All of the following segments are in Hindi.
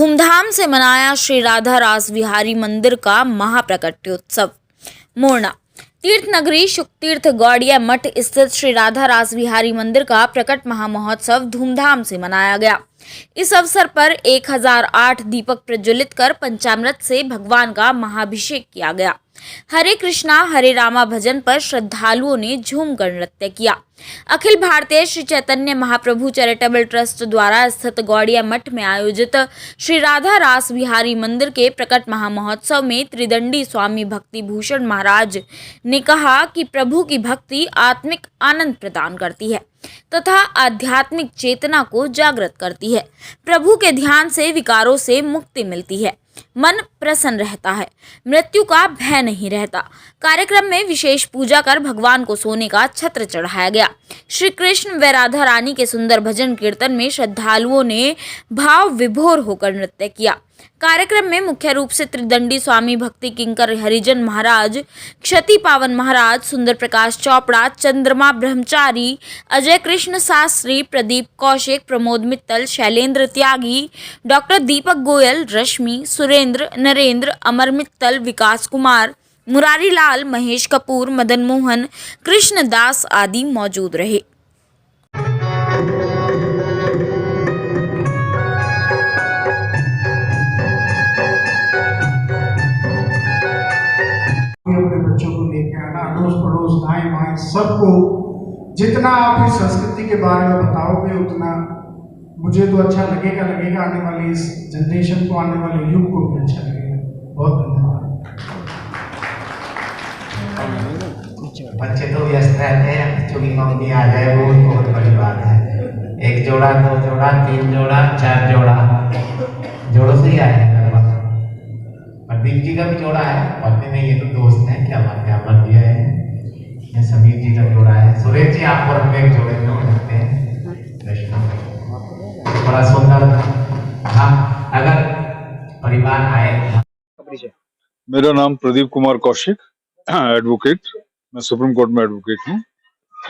धूमधाम से मनाया श्री राधा रास बिहारी मंदिर का महाप्रकट्योत्सव। मोरना तीर्थ नगरी शुकतीर्थ गौड़िया मठ स्थित श्री राधा रास बिहारी मंदिर का प्रकट महामहोत्सव धूमधाम से मनाया गया। इस अवसर पर 1008 दीपक प्रज्वलित कर पंचामृत से भगवान का महाभिषेक किया गया। हरे कृष्णा हरे रामा भजन पर श्रद्धालुओं ने झूमकर नृत्य किया। अखिल भारतीय श्री चैतन्य महाप्रभु चैरिटेबल ट्रस्ट द्वारा स्थित गौड़िया मठ में आयोजित श्री राधा रास बिहारी मंदिर के प्रकट महामहोत्सव में त्रिदंडी स्वामी भक्ति भूषण महाराज ने कहा कि प्रभु की भक्ति आत्मिक आनंद प्रदान करती है तथा आध्यात्मिक चेतना को जागृत करती है। प्रभु के ध्यान से विकारों से मुक्ति मिलती है, मन प्रसन्न रहता है, मृत्यु का भय नहीं रहता। कार्यक्रम में विशेष पूजा कर भगवान को सोने का छत्र चढ़ाया गया। श्री कृष्ण व राधा रानी के सुंदर भजन कीर्तन में श्रद्धालुओं ने भाव विभोर होकर नृत्य किया। कार्यक्रम में मुख्य रूप से त्रिदंडी स्वामी भक्ति किंकर हरिजन महाराज, क्षति पावन महाराज, सुंदर प्रकाश चोपड़ा, चंद्रमा ब्रह्मचारी, अजय कृष्ण शास्त्री, प्रदीप कौशिक, प्रमोद मित्तल, शैलेंद्र त्यागी, डॉक्टर दीपक गोयल, रश्मि, सुरेंद्र, नरेंद्र, अमर मित्तल, विकास कुमार, मुरारी लाल, महेश कपूर, मदन मोहन, कृष्ण दास आदि मौजूद रहे। अपने बच्चों को लेके आना, अड़ोस पड़ोस दाएं बाएं सबको जितना आप इस संस्कृति के बारे में बताओगे उतना मुझे तो अच्छा लगेगा आने वाली इस जनरेशन को, आने वाले युग को भी अच्छा लगेगा। बहुत धन्यवाद। बच्चे तो व्यस्त रहते हैं, बच्चों की मम्मी आ जाए वो बहुत बड़ी बात है। एक जोड़ा, दो जोड़ा, तीन जोड़ा, चार जोड़ा, जोड़ों से ही आए हैं लगभग। प्रदीप जी का भी जोड़ा है, पत्नी में ये तो दोस्त हैं, क्या बात है, अमर दिया है, ये समीर जी का जोड़ा है। सुरेश जी आप और हम एक जोड़े में हो सकते हैं। कृष्ण बड़ा सुंदर। हाँ, अगर परिवार आए। मेरा नाम प्रदीप कुमार कौशिक, एडवोकेट। मैं सुप्रीम कोर्ट में एडवोकेट हूँ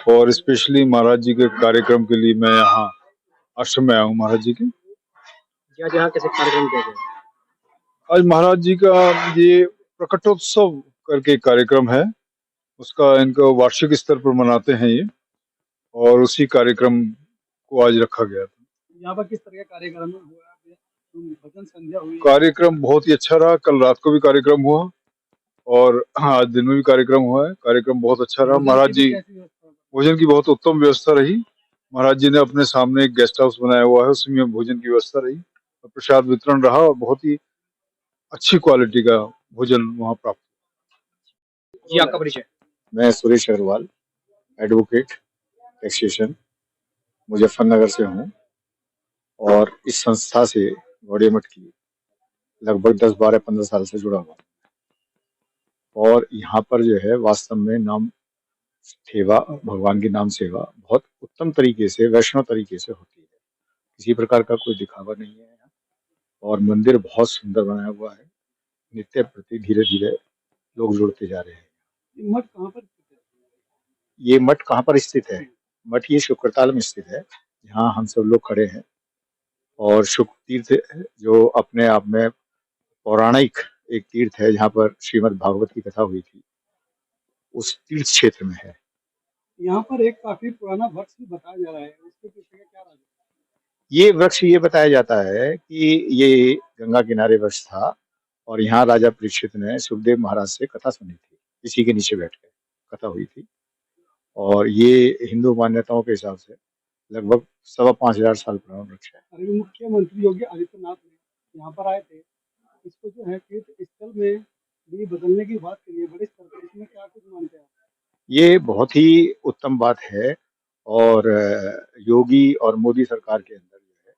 और स्पेशली महाराज जी के कार्यक्रम के लिए मैं यहाँ आश्रम में आया हूँ। महाराज जी के यहाँ कैसे कार्यक्रम किया गया? आज महाराज जी का ये प्रकटोत्सव करके एक कार्यक्रम है, उसका इनका वार्षिक स्तर पर मनाते हैं ये, और उसी कार्यक्रम को आज रखा गया था। यहाँ पर किस तरह का कार्यक्रम हुआ? भजन संध्या हुई? कार्यक्रम बहुत ही अच्छा रहा। कल रात को भी कार्यक्रम हुआ और आज दिन में भी कार्यक्रम हुआ है। कार्यक्रम बहुत अच्छा रहा। महाराज जी भोजन की बहुत उत्तम व्यवस्था रही। महाराज जी ने अपने सामने एक गेस्ट हाउस बनाया हुआ है, उसमें भोजन की व्यवस्था रही और प्रसाद वितरण रहा और बहुत ही अच्छी क्वालिटी का भोजन वहाँ प्राप्त। जी, आपका परिचय? मैं सुरेश अग्रवाल, एडवोकेट, टैक्सेशन, मुजफ्फरनगर से हूँ और इस संस्था से गौड़िया मठ की लगभग 10, 12, 15 साल से जुड़ा हुआ और यहाँ पर जो है वास्तव में नाम सेवा, भगवान की नाम सेवा बहुत उत्तम तरीके से, वैष्णव तरीके से होती है। किसी प्रकार का कोई दिखावा नहीं है यहाँ और मंदिर बहुत सुंदर बनाया हुआ है। नित्य प्रति धीरे धीरे लोग जुड़ते जा रहे हैं। मठ कहाँ पर स्थित है? ये मठ कहाँ पर स्थित है? मठ ये शुक्रताल में स्थित है, जहाँ हम सब लोग खड़े हैं। और शुक्र तीर्थ जो अपने आप में पौराणिक एक तीर्थ है, जहाँ पर श्रीमद् भागवत की कथा हुई थी, उस तीर्थ क्षेत्र में है। यहाँ पर एक काफी पुराना वृक्ष भी बताया जा रहा है, उसके पीछे का क्या राज है? ये वृक्ष ये बताया जाता है कि ये गंगा किनारे वृक्ष था और यहाँ राजा परीक्षित ने सुखदेव महाराज से कथा सुनी थी। इसी के नीचे बैठ कर कथा हुई थी और ये हिंदू मान्यताओं के हिसाब से लगभग 5,500 साल पुराना वृक्ष है। अरे मुख्यमंत्री योगी आदित्यनाथ ने यहाँ पर आए थे, इसको जो है तीर्थ स्थल में भी बदलने की बात करी है बड़े स्तर पर, इसमें क्या कुछ मानते हैं? ये बहुत ही उत्तम बात है और योगी और मोदी सरकार के अंदर जो है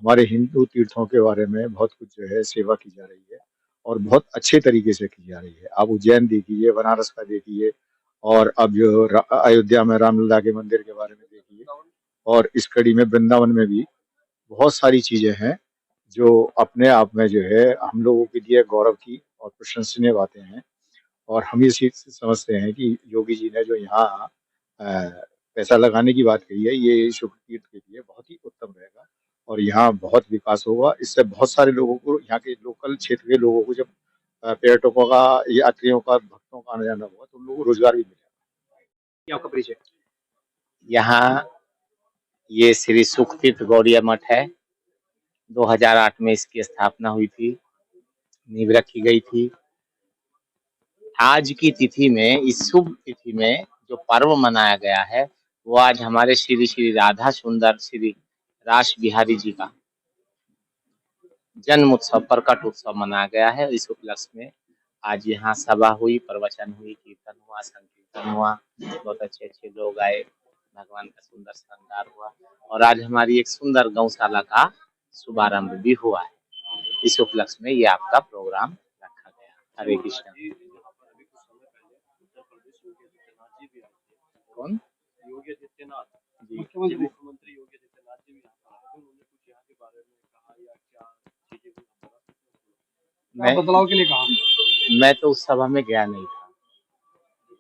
हमारे हिंदू तीर्थों के बारे में बहुत कुछ जो है सेवा की जा रही है और बहुत अच्छे तरीके से की जा रही है। आप उज्जैन देखिए, बनारस का देखिए और अब जो अयोध्या में रामलला के मंदिर के बारे में देखिए और इस कड़ी में वृंदावन में भी बहुत सारी चीजें हैं जो अपने आप में जो है हम लोगों के लिए गौरव की और प्रशंसनीय बातें हैं। और हम ये समझते हैं कि योगी जी ने जो यहाँ पैसा लगाने की बात कही है, ये शुक्र तीर्थ के लिए बहुत ही उत्तम रहेगा और यहाँ बहुत विकास होगा। इससे बहुत सारे लोगों को, यहाँ के लोकल क्षेत्र के लोगों को, जब पर्यटकों का, यात्रियों का, भक्तों का आना जाना होगा तो उन लोगों को रोजगार भी मिलेगा। आपका परिचय? यहाँ ये श्री सुखतीर्थ गौड़िया मठ है। 2008 में इसकी स्थापना हुई थी, नींव रखी गई थी। आज की तिथि में, इस शुभ तिथि में जो पर्व मनाया गया है, वो आज हमारे श्री श्री राधा सुंदर श्री रास बिहारी जी का जन्म उत्सव, प्रकट उत्सव मनाया गया है। इस उपलक्ष्य में आज यहाँ सभा हुई, प्रवचन हुई, कीर्तन हुआ, संकीर्तन हुआ, बहुत अच्छे अच्छे लोग आए, भगवान का सुंदर श्रृंगार हुआ और आज हमारी एक सुंदर गौशाला का शुभारंभ भी हुआ है। इस उपलक्ष्य में ये आपका प्रोग्राम रखा गया। हरे कृष्ण। कौन? योगी आदित्यनाथ जी। मुख्यमंत्री योगी आदित्यनाथ जी भी यहाँ पर आए थे। उन्होंने कुछ यहाँ के बारे में कहा या क्या चीजें हुई, क्या बदलाव के लिए कहा? मैं तो उस सभा में गया नहीं था,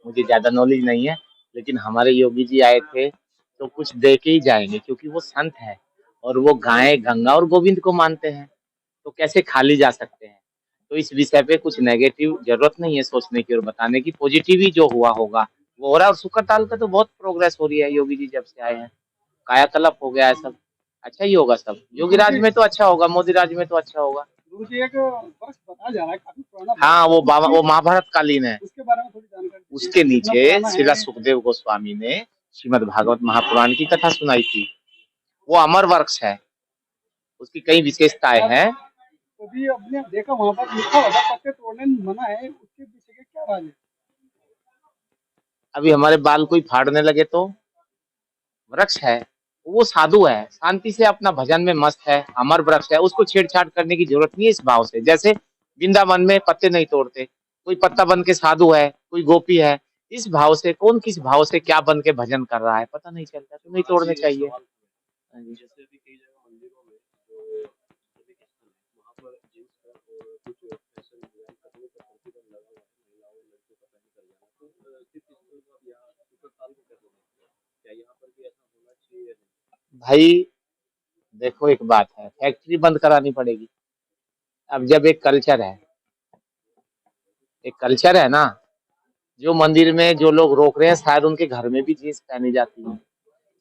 मुझे ज्यादा नॉलेज नहीं है, लेकिन हमारे योगी जी आए थे तो कुछ दे के ही जाएंगे, क्योंकि वो संत है और वो गाय, गंगा और गोविंद को मानते हैं, तो कैसे खाली जा सकते हैं। तो इस विषय पे कुछ नेगेटिव जरूरत नहीं है सोचने की और बताने की, पॉजिटिव ही जो हुआ होगा वो हो रहा है। और सुकरताल का तो बहुत प्रोग्रेस हो रही है, योगी जी जब से आए हैं कायाकल्प हो गया है, सब अच्छा ही होगा। सब योगी राज में तो अच्छा होगा, मोदी राज में तो अच्छा होगा। गुरु जी, एक वर्ष बताया जा रहा है काफी पुराना। हाँ, वो महाभारत कालीन है। उसके बारे में थोड़ी जानकारी। उसके नीचे श्रीला सुखदेव गोस्वामी ने श्रीमद् भागवत महापुराण की कथा सुनाई थी। वो अमर वर्ष है, उसकी कई विशेषताएं हैं। कभी आपने देखा वहाँ पर लिखा होगा पत्ते तोड़ने मना है, उसके पीछे के क्या राज है? अभी हमारे बाल कोई फाड़ने लगे तो वृक्ष है, वो साधु है, शांति से अपना भजन में मस्त है, अमर वृक्ष है, उसको छेड़छाड़ करने की जरूरत नहीं है। इस भाव से, जैसे वृंदावन में पत्ते नहीं तोड़ते, कोई पत्ता बन के साधु है, कोई गोपी है, इस भाव से कौन किस भाव से क्या बन के भजन कर रहा है पता नहीं चलता, तो नहीं तोड़ने चाहिए। जैसे भी कई जगह मंदिरों में जो धार्मिक स्थल है, वहाँ पर जींस और कुछ फैशन डिजाइन करने का प्रतिबंध लगा हुआ है, महिलाओं लड़कियों का पहन कर जाना। तो सिर्फ स्कूल का यहाँ सुकरताल को कैसे देखते हैं? क्या यहाँ पर भी ऐसा होना चाहिए या नहीं? भाई देखो, एक बात है, फैक्ट्री बंद करानी पड़ेगी। अब जब एक कल्चर है ना, जो मंदिर में जो लोग रोक रहे हैं, शायद उनके घर में भी जींस पहनी जाती है।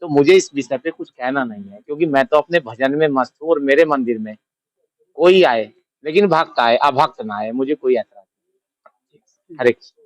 तो मुझे इस विषय पे कुछ कहना नहीं है, क्योंकि मैं तो अपने भजन में मस्त हूँ और मेरे मंदिर में कोई आए, लेकिन भक्त आए, अभक्त ना आए, मुझे कोई ऐतराज नहीं। हरे कृष्ण।